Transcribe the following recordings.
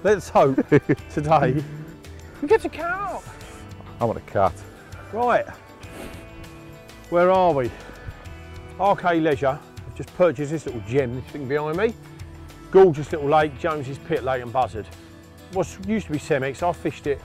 let's hope today we get a cat. I want a cat. Right, where are we? RK Leisure. I've just purchased this little gem, this thing behind me. Gorgeous little lake, Jones's Pit, Lake and Buzzard. What used to be Cemex, I fished it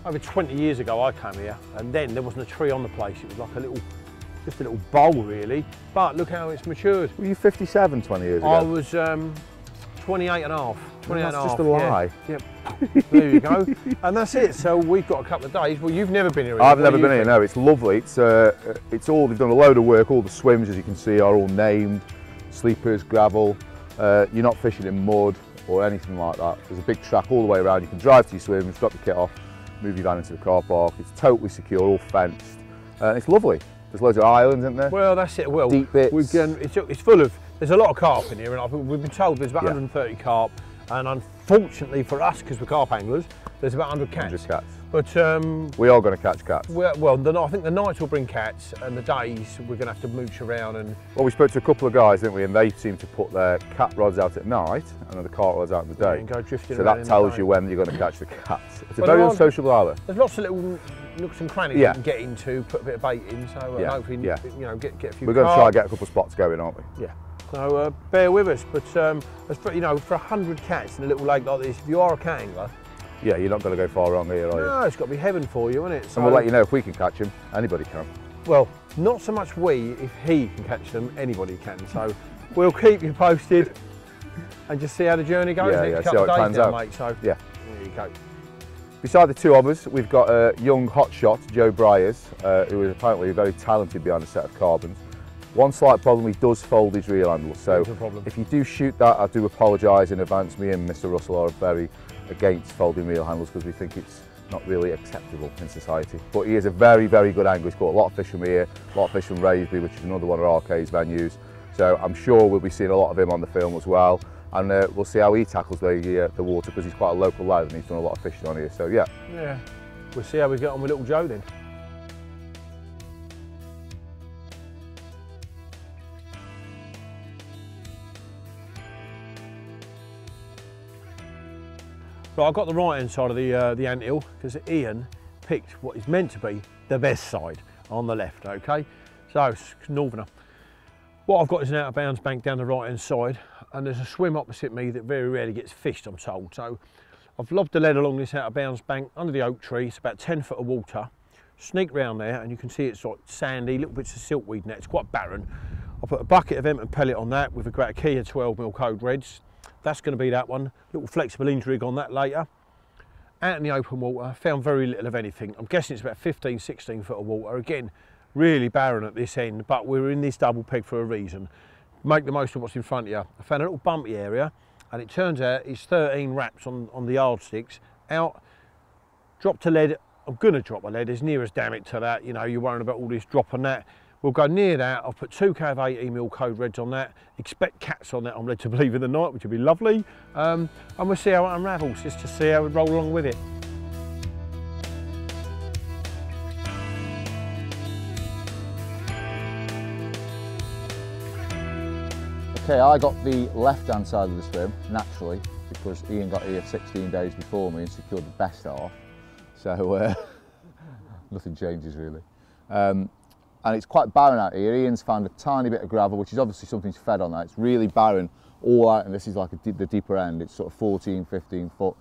over 20 years ago. I came here, and then there wasn't a tree on the place. It was like a little, just a little bowl really. But look how it's matured. Were you 57 20 years ago? I was 28 and a half. 28 that's and a just half, a lie. Yeah. Yep. There you go. And that's it. So we've got a couple of days. Well, you've never been here. I've never been here. No, it's lovely. It's all, they've done a load of work. All the swims, as you can see, are all named. Sleepers, gravel. You're not fishing in mud or anything like that. There's a big track all the way around. You can drive to your swims, drop your kit off, move your van into the car park. It's totally secure, all fenced. It's lovely. There's loads of islands, isn't there? Well, that's it. Well, deep bits. It's full of. There's a lot of carp in here, and we've been told there's about 130 carp. And unfortunately for us, because we're carp anglers, there's about 100 cats. 100 cats. But we are going to catch cats. Well, I think the nights will bring cats, and the days we're going to have to mooch around. And well, we spoke to a couple of guys, didn't we? And they seem to put their cat rods out at night and the carp rods out in the day. And go drifting so around that tells you when you're going to catch the cats. It's a very unsociable island. There's lots of little nooks and crannies you can get into, put a bit of bait in, so hopefully you know get a few. We're going to try and get a couple of spots going, aren't we? Yeah. So bear with us, but you know, for 100 cats in a little lake like this, if you are a cat angler, yeah, you're not going to go far wrong here, are you? No, it's got to be heaven for you, isn't it? So, and we'll let you know if we can catch him. Anybody can. Well, not so much we. If he can catch them, anybody can. So we'll keep you posted and just see how the journey goes. Yeah, see how it plans out, mate. So yeah, there you go. Beside the two of us, we've got a young hotshot, Joe Briers, who is apparently very talented behind a set of carbons. One slight problem, he does fold his reel handle, so if you do shoot that, I do apologise in advance. Me and Mr Russell are very against folding reel handles because we think it's not really acceptable in society. But he is a very, very good angler. He's caught a lot of fish from here, a lot of fish from Raisby, which is another one of RK's venues. So I'm sure we'll be seeing a lot of him on the film as well. And we'll see how he tackles the water, because he's quite a local lad and he's done a lot of fishing on here. So yeah. Yeah, we'll see how we get on with little Joe then. Right, I've got the right hand side of the anthill because Ian picked what is meant to be the best side on the left, okay? So, northerner. What I've got is an out of bounds bank down the right hand side, and there's a swim opposite me that very rarely gets fished, I'm told. So I've lobbed the lead along this out of bounds bank under the oak tree. It's about 10 foot of water. Sneak round there and you can see it's sort of sandy, little bits of silkweed net. It's quite barren. I'll put a bucket of Emmet pellet on that with a Gratakia 12mm code reds. That's going to be that one. Little flexible hinge rig on that later. Out in the open water, found very little of anything. I'm guessing it's about 15, 16 foot of water. Again, really barren at this end, but we're in this double peg for a reason. Make the most of what's in front of you. I found a little bumpy area, and it turns out it's 13 wraps on the yardsticks. Out, dropped a lead. I'm going to drop a lead as near as damn it to that. You know, you're worrying about all this drop on that. We'll go near that. I'll put 2K of 18mm code reds on that. Expect cats on that, I'm led to believe, in the night, which will be lovely. And we'll see how it unravels, just to see how we roll along with it. Okay, I got the left-hand side of the swim, naturally, because Ian got here 16 days before me and secured the best half. So nothing changes really. And it's quite barren out here. Ian's found a tiny bit of gravel, which is obviously something to fed on that. It's really barren all out, and this is like the deeper end. It's sort of 14, 15 foot.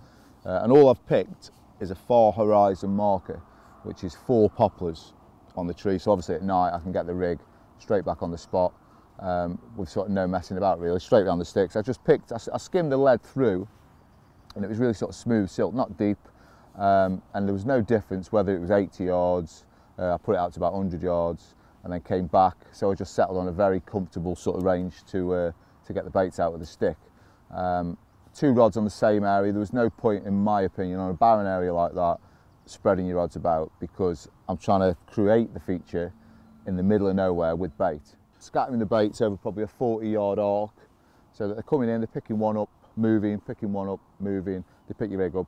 And all I've picked is a far horizon marker, which is 4 poplars on the tree. So obviously at night I can get the rig straight back on the spot with sort of no messing about really, straight down the sticks. I skimmed the lead through, and it was really sort of smooth silt, not deep. And there was no difference whether it was 80 yards, I put it out to about 100 yards and then came back. So I just settled on a very comfortable sort of range to get the baits out with the stick. 2 rods on the same area. There was no point, in my opinion, on a barren area like that, spreading your rods about, because I'm trying to create the feature in the middle of nowhere with bait. Scattering the baits over probably a 40-yard arc, so that they're coming in, they're picking one up, moving, picking one up, moving, they pick your rig up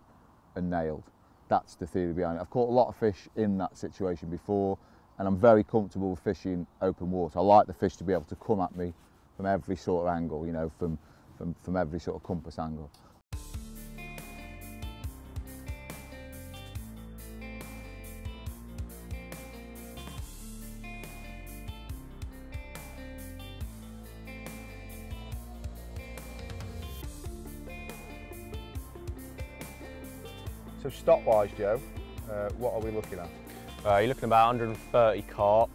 and nailed. That's the theory behind it. I've caught a lot of fish in that situation before, and I'm very comfortable with fishing open water. I like the fish to be able to come at me from every sort of angle, you know, from every sort of compass angle. So stock-wise, Joe, what are we looking at? You're looking about 130 carp,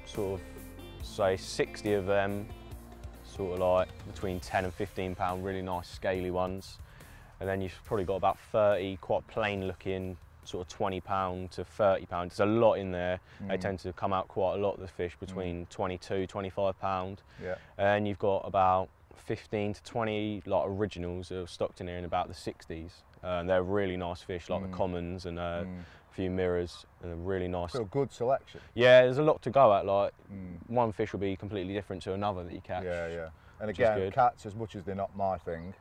sort of say 60 of them, sort of like between 10 and 15 pound, really nice scaly ones. And then you've probably got about 30 quite plain looking, sort of 20 pound to 30 pound. There's a lot in there. They tend to come out quite a lot, the fish, between 22, 25 pound. Yeah. And you've got about 15 to 20 like originals that are stocked in here in about the 60s. And they're really nice fish, like the commons and a few mirrors, and a really nice. So good selection. Yeah, there's a lot to go at. Like one fish will be completely different to another that you catch. Yeah, yeah. And again, cats, as much as they're not my thing,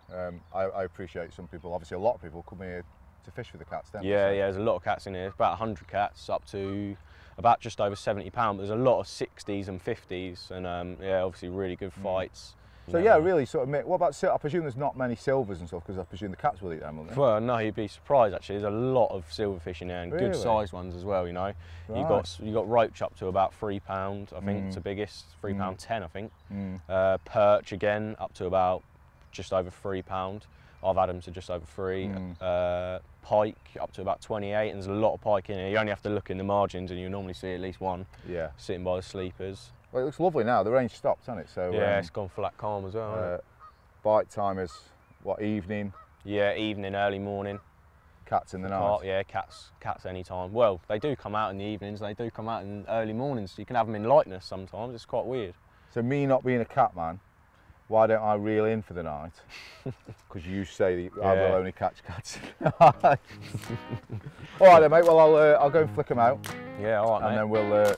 I appreciate some people. Obviously, a lot of people come here to fish for the cats, don't they? Yeah, yeah. There's a lot of cats in here. There's about 100 cats, up to about just over 70 pound. There's a lot of 60s and 50s, and yeah, obviously really good fights. So yeah, really sort of. What about? I presume there's not many silvers and stuff, because I presume the cats will eat them, won't they? Well, no, you'd be surprised actually. There's a lot of silverfish in there, and Really? good sized ones as well. You know, Right. you got roach up to about £3. I think it's the biggest, £3.10 I think. Perch again up to about just over £3. I've had them to just over 3. Pike up to about 28, and there's a lot of pike in here. You only have to look in the margins, and you normally see at least one. Yeah. Sitting by the sleepers. Well, it looks lovely now. The rain's stopped, hasn't it? So Yeah, it's gone flat calm as well. Hasn't it? bite time is what, evening? Yeah, evening, early morning. Cats in the night. Yeah, cats any time. Well, they do come out in the evenings. They do come out in early mornings. You can have them in lightness sometimes. It's quite weird. So me not being a cat man, why don't I reel in for the night? Because you say that I will only catch cats. All right then, mate. Well, I'll go and flick them out. Yeah, all right, and mate. then we'll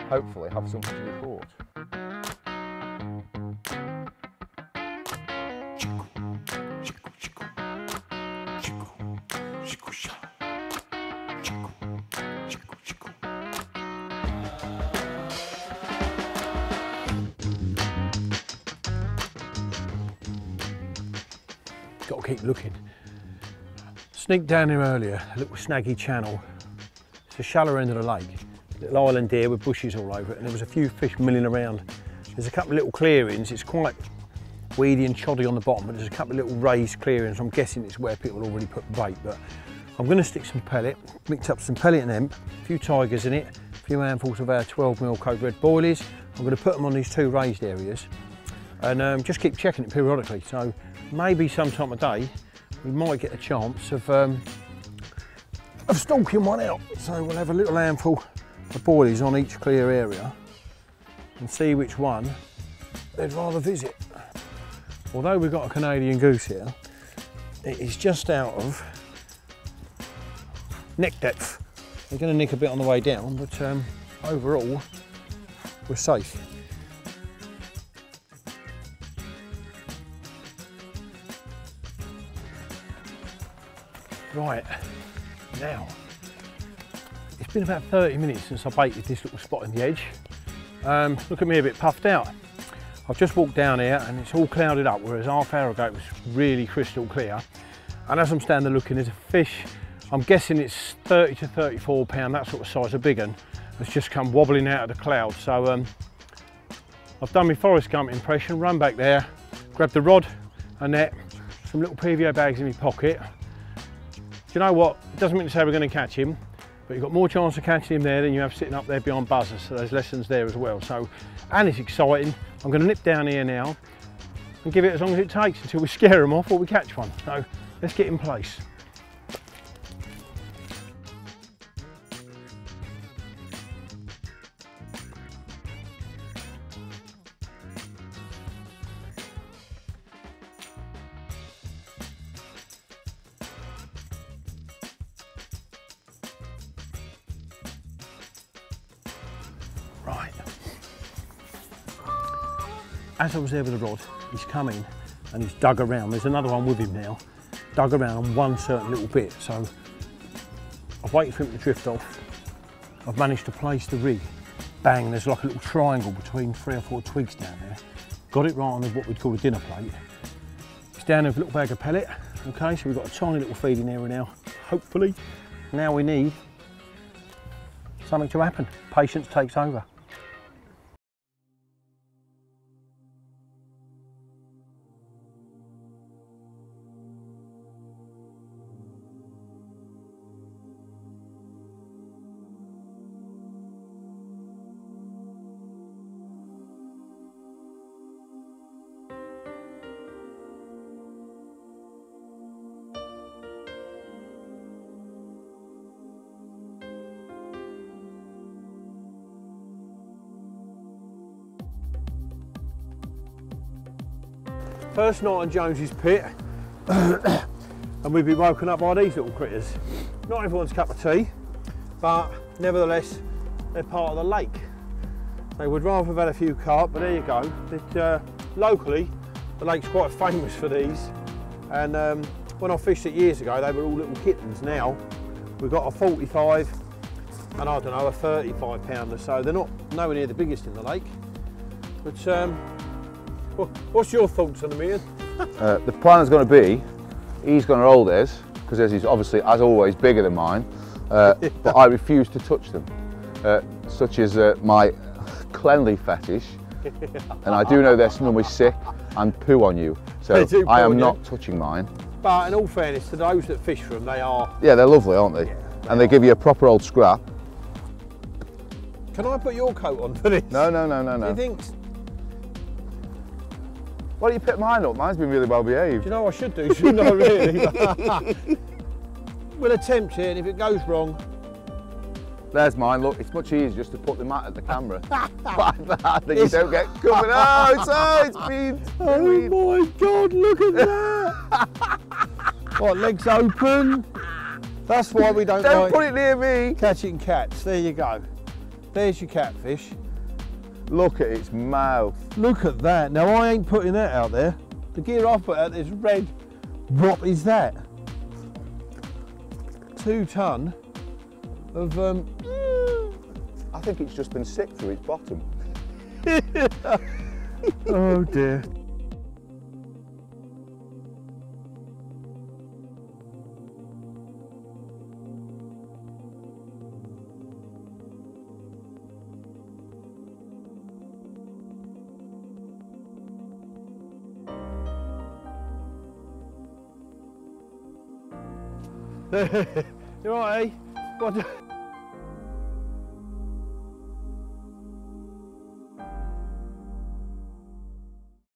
hopefully have something to report. Got to keep looking. Sneaked down here earlier, a little snaggy channel. It's the shallow end of the lake. Little island here with bushes all over it, and there was a few fish milling around. There's a couple of little clearings. It's quite weedy and choddy on the bottom, but there's a couple of little raised clearings. I'm guessing it's where people already put bait, but I'm going to stick some pellet, mixed up some pellet and hemp, a few tigers in it, a few handfuls of our 12mm code red boilies. I'm going to put them on these two raised areas and just keep checking it periodically. So maybe sometime a day we might get a chance of stalking one out. So we'll have a little handful of boilies on each clear area and see which one they'd rather visit. Although we've got a Canadian goose here, it is just out of neck depth. They're going to nick a bit on the way down, but overall we're safe. Right, now, it's been about 30 minutes since I baited this little spot in the edge. Look at me a bit puffed out. I've just walked down here and it's all clouded up, whereas half hour ago it was really crystal clear. And as I'm standing looking, there's a fish, I'm guessing it's 30 to 34 pound, that sort of size, a big one, that's just come wobbling out of the cloud. So I've done my Forrest Gump impression, run back there, grabbed the rod, a net, some little PVO bags in my pocket. Do you know what? It doesn't mean to say we're going to catch him, but you've got more chance of catching him there than you have sitting up there behind buzzers, so there's lessons there as well. So, and it's exciting. I'm going to nip down here now and give it as long as it takes until we scare them off or we catch one. So let's get in place. Right. As I was there with the rod, he's coming and he's dug around. There's another one with him now. Dug around on one certain little bit. So I've waited for him to drift off. I've managed to place the rig. Bang, there's like a little triangle between 3 or 4 twigs down there. Got it right on what we'd call a dinner plate. It's down with a little bag of pellet. Okay, so we've got a tiny little feeding area now. Hopefully, now we need something to happen. Patience takes over. First night on Jones's pit, and we've been woken up by these little critters. Not everyone's cup of tea, but nevertheless, they're part of the lake. They would rather have had a few carp, but there you go. Locally, the lake's quite famous for these. And when I fished it years ago, they were all little kittens. Now, we've got a 45 and I don't know, a 35 pounder. So they're not nowhere near the biggest in the lake. But what's your thoughts on them, Ian? The plan is going to be, he's going to hold his, because his is obviously, as always, bigger than mine, but I refuse to touch them, such as my cleanly fetish, and I do know they're normally sick and poo on you, so I am not touching mine. But in all fairness, to those that fish for them, they are... Yeah, they're lovely, aren't they? Yeah, and they give you a proper old scrap. Can I put your coat on for this? No. Do you think... Why don't you pick mine up? Mine's been really well behaved. Do you know what I should do? Shouldn't I really? We'll attempt it, and if it goes wrong... There's mine, look, it's much easier just to put the mat at the camera. Like that, then you don't get covered. Oh, it's been... Oh my God, look at that! What, legs open? That's why we don't Don't put it near me! Catching cats, there you go. There's your catfish. Look at its mouth. Look at that. Now I ain't putting that out there. The gear I've put out is red. What is that? 2 ton of I think it's just been sick through its bottom. Oh dear. You're right, eh? What?